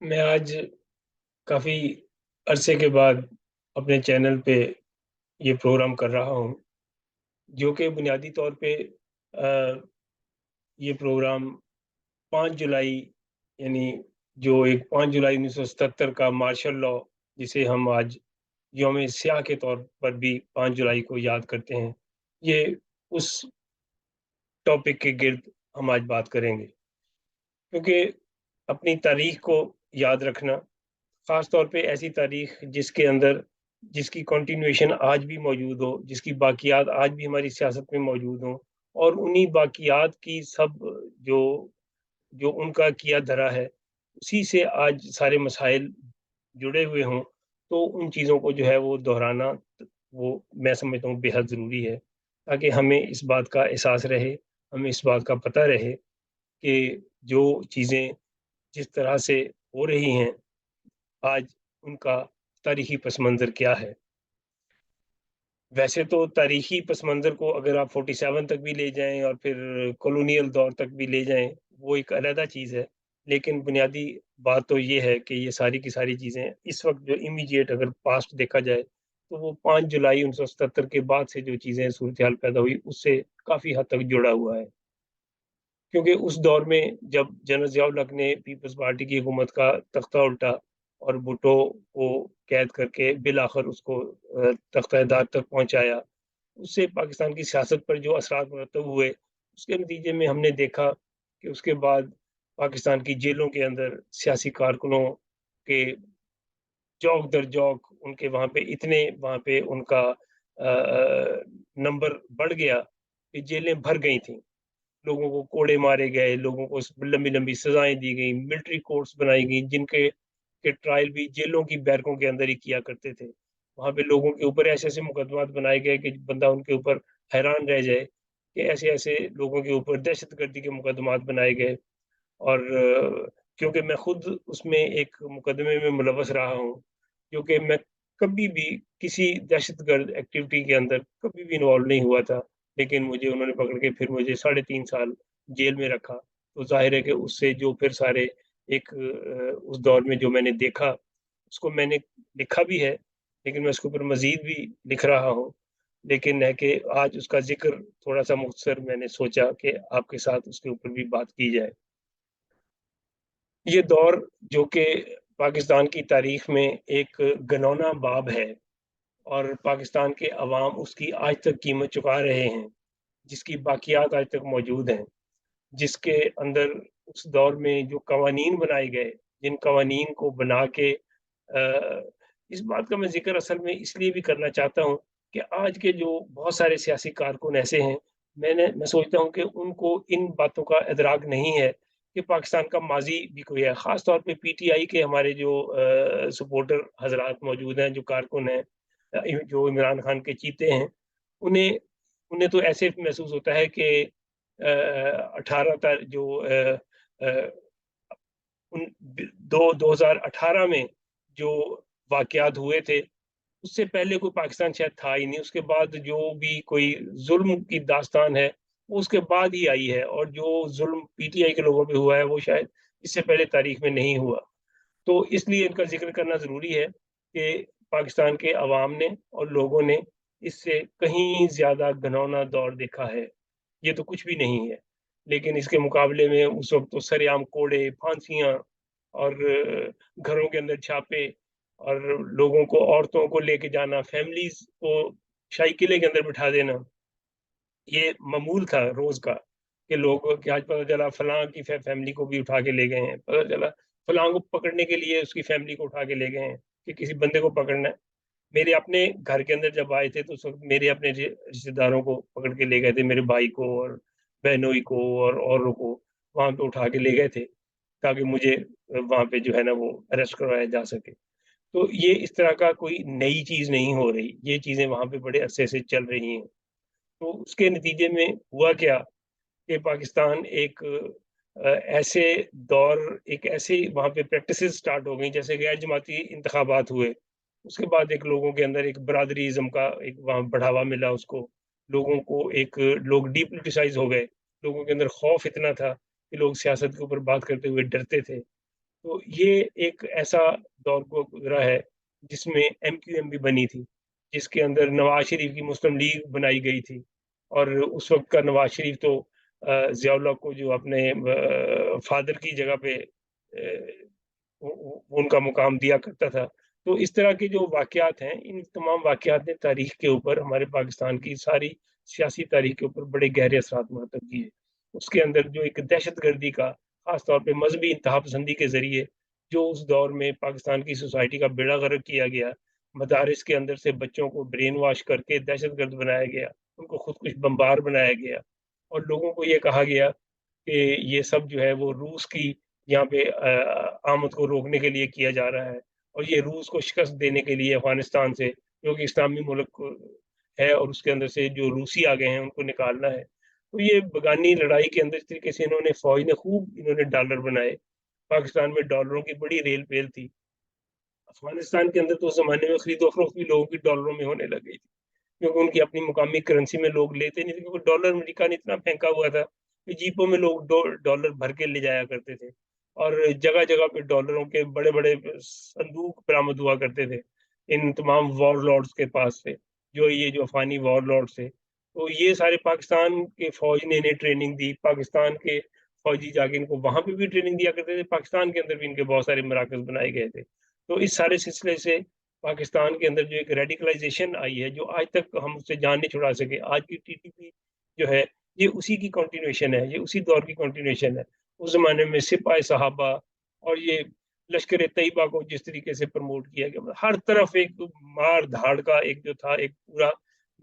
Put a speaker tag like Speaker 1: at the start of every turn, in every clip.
Speaker 1: मैं आज काफ़ी अरसे के बाद अपने चैनल पे ये प्रोग्राम कर रहा हूँ, जो कि बुनियादी तौर पे ये प्रोग्राम 5 जुलाई यानी जो एक 5 जुलाई 1977 का मार्शल लॉ, जिसे हम आज यौम स्याह के तौर पर भी 5 जुलाई को याद करते हैं, ये उस टॉपिक के गिर्द हम आज बात करेंगे। क्योंकि अपनी तारीख को याद रखना, ख़ास तौर पे ऐसी तारीख जिसके अंदर जिसकी कंटिन्यूएशन आज भी मौजूद हो, जिसकी बाक़ियात आज भी हमारी सियासत में मौजूद हों, और उन्हीं बाक़ियात की सब जो जो उनका किया धरा है, उसी से आज सारे मसाइल जुड़े हुए हों, तो उन चीज़ों को जो है वो दोहराना, वो मैं समझता हूँ बेहद ज़रूरी है, ताकि हमें इस बात का एहसास रहे, हमें इस बात का पता रहे कि जो चीज़ें जिस तरह से हो रही हैं आज, उनका तारीख़ी पस मंज़र क्या है। वैसे तो तारीख़ी पस मंज़र को अगर आप 47 तक भी ले जाएँ और फिर कॉलोनियल दौर तक भी ले जाएँ, वो एक अलहदा चीज़ है। लेकिन बुनियादी बात तो ये है कि ये सारी की सारी चीज़ें इस वक़्त जो इमीडिएट अगर पास्ट देखा जाए, तो वो 5 जुलाई 1977 के बाद से जो चीज़ें सूरत-ए-हाल पैदा हुई, उससे काफ़ी हद तक जुड़ा हुआ है। क्योंकि उस दौर में जब जनरल ज़िया-उल हक ने पीपल्स पार्टी की हुकूमत का तख्ता उल्टा और भुट्टो को कैद करके बिल-आखिर उसको तख्ता-ए-दाद तक पहुँचाया, उससे पाकिस्तान की सियासत पर जो असरात मुरतब हुए, उसके नतीजे में हमने देखा कि उसके बाद पाकिस्तान की जेलों के अंदर सियासी कारकुनों के चौक दर चौक उनके वहाँ पे इतने वहाँ पे उनका नंबर बढ़ गया कि जेलें भर गई थीं। लोगों को कोड़े मारे गए, लोगों को स लंबी-लंबी सज़ाएँ दी गईं, मिलिट्री कोर्ट्स बनाई गईं, जिनके ट्रायल भी जेलों की बैरकों के अंदर ही किया करते थे। वहाँ पे लोगों के ऊपर ऐसे-ऐसे मुकदमात बनाए गए कि बंदा उनके ऊपर हैरान रह जाए कि ऐसे-ऐसे लोगों के ऊपर दहशतगर्दी के मुकदमात बनाए गए। और क्योंकि मैं खुद उसमें एक मुकदमे में मुलव्वस रहा हूँ, क्योंकि मैं कभी भी किसी दहशतगर्द एक्टिविटी के अंदर कभी भी इन्वॉल्व नहीं हुआ था। लेकिन मुझे उन्होंने पकड़ के फिर मुझे साढ़े 3 साल जेल में रखा। तो ज़ाहिर है कि उससे जो फिर सारे एक उस दौर में जो मैंने देखा, उसको मैंने लिखा भी है, लेकिन मैं उसके ऊपर मज़ीद भी लिख रहा हूँ। लेकिन है कि आज उसका ज़िक्र थोड़ा-सा मुख्तसर मैंने सोचा कि आपके साथ उसके ऊपर भी बात की जाए। ये दौर जो कि पाकिस्तान की तारीख़ में एक घिनौना बाब है और पाकिस्तान के अवाम उसकी आज तक कीमत चुका रहे हैं, जिसकी बाक़ियात आज तक मौजूद हैं, जिसके अंदर उस दौर में जो कवानीन बनाए गए, जिन कवानीन को बना के इस बात का मैं ज़िक्र असल में इसलिए भी करना चाहता हूँ कि आज के जो बहुत सारे सियासी कारकुन ऐसे हैं, मैं सोचता हूँ कि उनको इन बातों का इदराक नहीं है कि पाकिस्तान का माज़ी भी कोई है। ख़ास तौर पे पीटीआई के हमारे जो सपोर्टर हज़रात मौजूद हैं, जो कारकुन हैं, जो इमरान खान के चीते हैं, उन्हें उन्हें तो ऐसे महसूस होता है कि 18 तार जो अ, उन ब दो 2018 में जो वाक़यात हुए थे, उससे पहले कोई पाकिस्तान शायद था ही नहीं। उसके बाद जो भी कोई ज़ुल्म की दास्तान है, वो उसके बाद ही आई है, और जो ज़ुल्म पीटीआई के लोगों पे हुआ है, वो शायद इससे पहले तारीख़ में नहीं हुआ। तो इसलिए इनका ज़िक्र करना ज़रूरी है कि पाकिस्तान के अवाम ने और लोगों ने इससे कहीं ज़्यादा घिनौना दौर देखा है। ये तो कुछ भी नहीं है। लेकिन इसके मुकाबले में उस वक़्त तो सरेआम कोड़े, फांसियाँ और घरों के अंदर छापे और लोगों को, औरतों को लेके जाना, फैमिलीज़ को शाही किले के अंदर बिठा देना। ये मामूल था रोज़ का कि लोग कि आज पता चला फलाँ की फैमिली को भी उठा के ले गए हैं। पता चला फलाँ को पकड़ने के लिए उसकी फैमिली को उठा के ले गए हैं कि किसी बंदे को पकड़ना है। मेरे अपने घर के अंदर जब आए थे तो उस वक़्त मेरे अपने रिश्तेदारों को पकड़ के ले गए थे, मेरे भाई को और बहनोई को और औरों को वहाँ पे उठा के ले गए थे, ताकि मुझे वहाँ पे जो है ना वो अरेस्ट करवाया जा सके। तो ये इस तरह का कोई नई चीज़ नहीं हो रही, ये चीज़ें वहाँ पे बड़े अरसे से चल रही हैं। तो उसके नतीजे में हुआ क्या कि पाकिस्तान एक ऐसे दौर, एक ऐसे वहाँ पे प्रैक्टिसेस स्टार्ट हो गई, जैसे गैर जमाती इंतखाबात हुए। उसके बाद एक लोगों के अंदर एक बरादरीइज़्म का एक वहाँ बढ़ावा मिला उसको। लोगों को एक लोग डीपोलिटिसाइज़ हो गए। लोगों के अंदर खौफ इतना था कि लोग सियासत के ऊपर बात करते हुए डरते थे। तो ये एक ऐसा दौर को गुजरा है जिसमें एमक्यूएम भी बनी थी, जिसके अंदर नवाज शरीफ की मुस्लिम लीग बनाई गई थी। और उस वक्त का नवाज शरीफ तो जियाउल्लाह को जो अपने फादर की जगह पे उनका मुकाम दिया करता था। तो इस तरह के जो वाक़यात हैं, इन तमाम वाक़यात ने तारीख़ के ऊपर, हमारे पाकिस्तान की सारी सियासी तारीख़ के ऊपर बड़े गहरे असरात मुरतब किए। उसके अंदर जो एक दहशतगर्दी का, ख़ास तौर पे मज़हबी इंतहापसंदी के ज़रिए, जो उस दौर में पाकिस्तान की सोसाइटी का बेड़ा गर्क किया गया, मदारिस के अंदर से बच्चों को ब्रेन वॉश करके दहशतगर्द बनाया गया, उनको खुदकुश बमबार बनाया गया और लोगों को ये कहा गया कि ये सब जो है वो रूस की यहाँ पे आमद को रोकने के लिए किया जा रहा है और ये रूस को शिकस्त देने के लिए अफ़गानिस्तान से, जो कि इस्लामी मुल्क है और उसके अंदर से जो रूसी आ गए हैं उनको निकालना है। तो ये बगानी लड़ाई के अंदर इस तरीके से इन्होंने डॉलर बनाए। पाकिस्तान में डॉलरों की बड़ी रेल-पेल थी। अफ़गानिस्तान के अंदर तो उस ज़माने में खरीदो-फ़रोख्त भी लोगों की डॉलरों में होने लग गई थी। क्योंकि उनकी अपनी मुकामी करेंसी में लोग लेते नहीं थे, क्योंकि डॉलर अमेरिका ने इतना फेंका हुआ था कि जीपों में लोग डॉलर भर के ले जाया करते थे और जगह-जगह पे डॉलरों के बड़े-बड़े संदूक बरामद हुआ करते थे, इन तमाम वॉरलॉर्ड्स के पास से, जो अफ़गानी वॉरलॉर्ड्स थे। तो ये सारे पाकिस्तान के फ़ौज ने इन्हें ट्रेनिंग दी, पाकिस्तान के फ़ौजी जाके इनको वहाँ पे भी ट्रेनिंग दिया करते थे, पाकिस्तान के अंदर भी इनके बहुत सारे मराकज़ बनाए गए थे। तो इस सारे सिलसिले से पाकिस्तान के अंदर जो एक रेडिकलाइज़ेशन आई है, जो आज तक हम उससे जान नहीं छुड़ा सके। आज की टीटीपी जो है, ये उसी की कंटिन्यूएशन है, ये उसी दौर की कंटिन्यूएशन है। उस ज़माने में सिपाही-सहाबा और ये लश्कर-ए-तैयबा को जिस तरीके से प्रमोट किया गया, मतलब हर तरफ एक मार-धाड़ का एक जो था, एक पूरा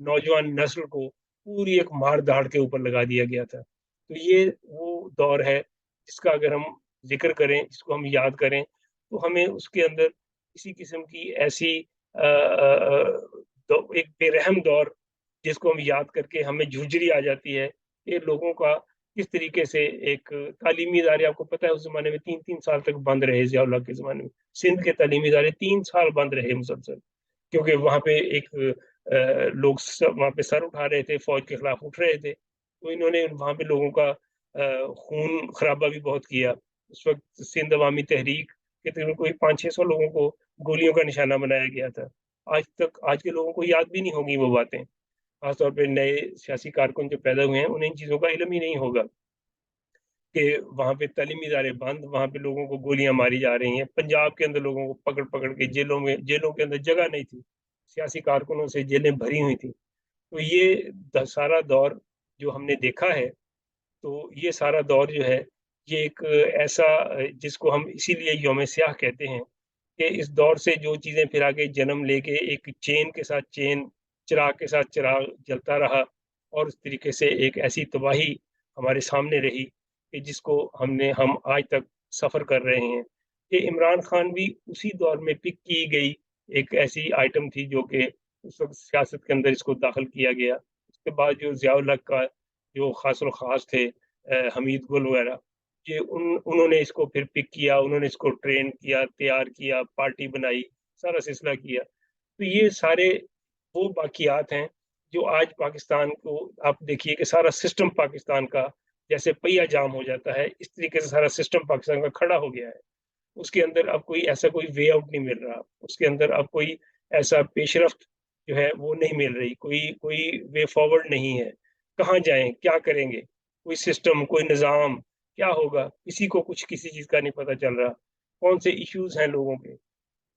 Speaker 1: नौजवान नस्ल को पूरी एक मार-धाड़ के ऊपर लगा दिया गया था। तो ये वो दौर है, जिसका अगर हम ज़िक्र करें, जिसको हम याद करें, तो हमें उसके अंदर किसी किस्म की ऐसी तो एक बेरहम दौर जिसको हम याद करके हमें झुरझुरी आ जाती है, ये लोगों का किस तरीके से एक तालीमी इदारे, आपको पता है उस ज़माने में 3-3 साल तक बंद रहे, ज़िया-उल-हक के ज़माने में। सिंध के तालीमी इदारे 3 साल बंद रहे मुसलसल, क्योंकि वहाँ पे एक लोग वहाँ पे सर उठा रहे थे, फ़ौज के खिलाफ उठ रहे थे। तो इन्होंने वहाँ पे लोगों का खून खराबा भी बहुत किया। उस वक़्त सिंध अवामी तहरीक के तकरीबन कोई 500-600 लोगों को गोलियों का निशाना बनाया गया था। आज के लोगों को याद भी नहीं होंगी वो बातें। ख़ास तौर पे नए सियासी कारकुन जो पैदा हुए हैं, उन्हें इन चीज़ों का इल्म ही नहीं होगा कि वहाँ पे तालीमी इदारे बंद, वहाँ पे लोगों को गोलियाँ मारी जा रही हैं। पंजाब के अंदर लोगों को पकड़-पकड़ के जेलों के अंदर जगह नहीं थी। सियासी कारकुनों से जेलें भरी हुई थीं। तो ये सारा दौर जो हमने देखा है, तो ये सारा दौर जो है, ये एक ऐसा जिसको हम इसीलिए यौम स्याह कहते हैं कि इस दौर से जो चीज़ें फिर आगे जन्म लेके एक चेन के साथ चेन, चिराग के साथ चिराग जलता रहा और उस तरीके से एक ऐसी तबाही हमारे सामने रही कि जिसको हम आज तक सफ़र कर रहे हैं। ये इमरान खान भी उसी दौर में पिक की गई एक ऐसी आइटम थी जो कि उस वक़्त सियासत के अंदर इसको दाखिल किया गया। उसके बाद जो ज़िया-उल-हक का जो ख़ास थे, हमीद गुल वगैरह, ये उन्होंने इसको फिर पिक किया, उन्होंने इसको ट्रेन किया, तैयार किया, पार्टी बनाई, सारा सिलसिला किया। तो ये सारे वो बाक़ियात हैं, जो आज पाकिस्तान को आप देखिए कि सारा सिस्टम पाकिस्तान का जैसे पहिया जाम हो जाता है, इस तरीके से सारा सिस्टम पाकिस्तान का खड़ा हो गया है। उसके अंदर अब कोई वे आउट नहीं मिल रहा, उसके अंदर अब कोई ऐसा पेशरफ्त जो है वो नहीं मिल रही, कोई कोई वे फॉरवर्ड नहीं है। कहाँ जाएँ, क्या करेंगे? कोई सिस्टम, कोई निज़ाम, क्या होगा? किसी को कुछ किसी चीज़ का नहीं पता चल रहा। कौन से इश्यूज़ हैं लोगों के?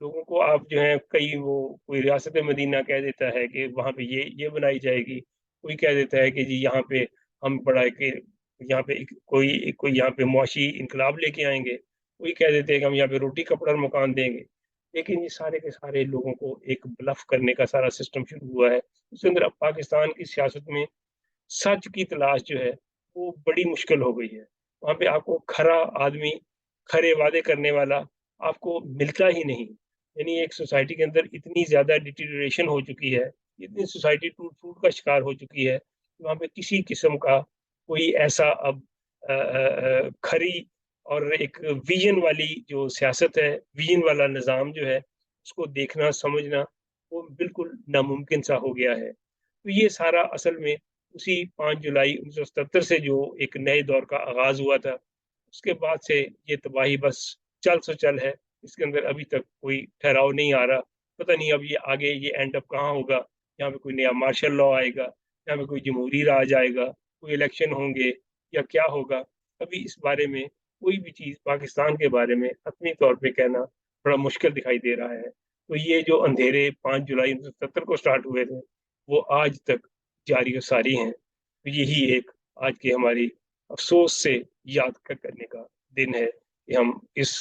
Speaker 1: लोगों को आप जो है कोई रियासत मदीना कह देता है कि वहाँ पे ये बनाई जाएगी। कोई कह देता है कि जी यहाँ पे हम बड़ा के यहाँ पे एक कोई यहाँ पे मुआशी इन्कलाब लेके आएँगे। कोई कह देते हैं कि हम यहाँ पे रोटी, कपड़ा और मकान देंगे। लेकिन ये सारे के सारे लोगों को एक ब्लफ़ करने का सारा सिस्टम शुरू हुआ है। उसके अंदर अब पाकिस्तान की सियासत में सच की तलाश जो है, वो बड़ी मुश्किल हो गई है। वहाँ पे आपको खरा आदमी, खरे वादे करने वाला आपको मिलता ही नहीं। यानी एक सोसाइटी के अंदर इतनी ज़्यादा डिटेरियोरेशन हो चुकी है, इतनी सोसाइटी टूट-फूट का शिकार हो चुकी है, वहाँ पे किसी किस्म का कोई ऐसा अब खरी और एक विज़न वाली जो सियासत है, विज़न वाला निज़ाम जो है, उसको देखना, समझना, वो बिल्कुल नामुमकिन सा हो गया है। तो ये सारा असल में उसी 5 जुलाई 1977 से जो एक नए दौर का आगाज़ हुआ था, उसके बाद से ये तबाही बस चल सो चल है, इसके अंदर अभी तक कोई ठहराव नहीं आ रहा। पता नहीं अब ये आगे ये एंड अप कहाँ होगा? यहाँ पे कोई नया मार्शल लॉ आएगा, यहाँ पे कोई जमहूरी राज आएगा, कोई इलेक्शन होंगे या क्या होगा? अभी इस बारे में कोई भी चीज़ पाकिस्तान के बारे में हतमी तौर पे कहना बड़ा मुश्किल दिखाई दे रहा है। तो ये जो अंधेरे 5 जुलाई 1970 को स्टार्ट हुए थे, वो आज तक जारी और सारी हैं। तो यही एक आज की हमारी अफ़सोस से याद करने का दिन है कि हम इस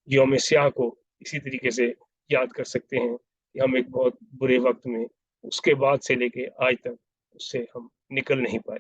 Speaker 1: यौम स्याह को इसी तरीके से याद कर सकते हैं कि हम एक बहुत बुरे वक़्त में उसके बाद से लेके आज तक उससे हम निकल नहीं पाए।